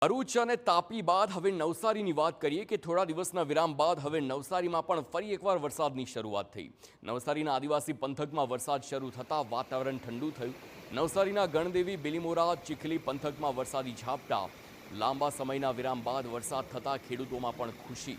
ભરૂચ અને તાપી બાદ હવે નવસારીની વાત કરીએ કે થોડા દિવસના વિરામ બાદ હવે નવસારીમાં પણ ફરી એકવાર વરસાદની શરૂઆત થઈ। નવસારીના આદિવાસી પંથકમાં વરસાદ શરૂ થતાં વાતાવરણ ઠંડુ થયું। નવસારીના ગણદેવી, બિલીમોરા, ચીખલી પંથકમાં વરસાદી ઝાપટા। લાંબા સમયના વિરામ બાદ વરસાદ થતાં ખેડૂતોમાં પણ ખુશી।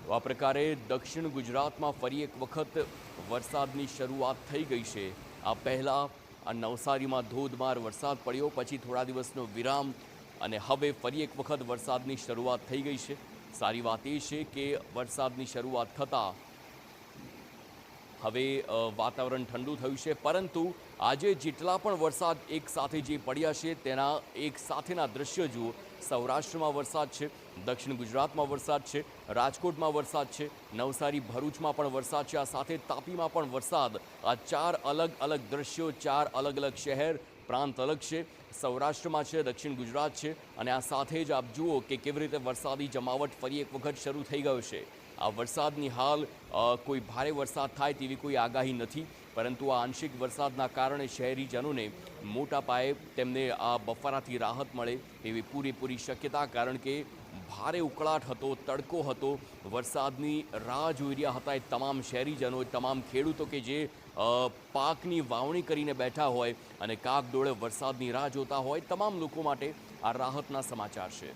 આ પ્રકારે દક્ષિણ ગુજરાતમાં ફરી એક વખત વરસાદની શરૂઆત થઈ ગઈ છે। આ પહેલા નવસારીમાં ધોધમાર વરસાદ પડ્યો, પછી થોડા દિવસનો વિરામ અને હવે ફરી એક વખત વરસાદની શરૂઆત થઈ ગઈ છે। સારી વાત એ છે કે વરસાદની શરૂઆત થતાં હવે વાતાવરણ ઠંડુ થયું છે, પરંતુ આજે જેટલા પણ વરસાદ એક સાથે જે પડ્યા છે તેના એક સાથેના દ્રશ્યો જુઓ। સૌરાષ્ટ્રમાં વરસાદ છે, દક્ષિણ ગુજરાતમાં વરસાદ છે, રાજકોટમાં વરસાદ છે, નવસારી ભરૂચમાં પણ વરસાદ છે, આ સાથે તાપીમાં પણ વરસાદ। આ ચાર અલગ અલગ દ્રશ્યો, ચાર અલગ અલગ શહેર પ્રાંત અલગ છે। સૌરાષ્ટ્રમાં છે, દક્ષિણ ગુજરાત છે, અને આ સાથે જ આપ જુઓ કે કેવી રીતે વરસાદી જમાવટ ફરી એક વખત શરૂ થઈ ગયો છે। આ વરસાદની હાલ કોઈ ભારે વરસાદ થાય તેવી કોઈ આગાહી નથી, પરંતુ આ આંશિક વરસાદના કારણે શહેરીજનોને મોટા પાયે તેમને આ બફારાથી રાહત મળે એવી પૂરેપૂરી શક્યતા, કારણ કે ભારે ઉકળાટ હતો, તડકો હતો, વરસાદની રાહ જોઈ રહ્યા હતા એ તમામ શહેરીજનો, તમામ ખેડૂતો કે જે પાકની વાવણી કરીને બેઠા હોય અને કાગડોળે વરસાદની રાહ જોતા હોય, તમામ લોકો માટે આ રાહતના સમાચાર છે।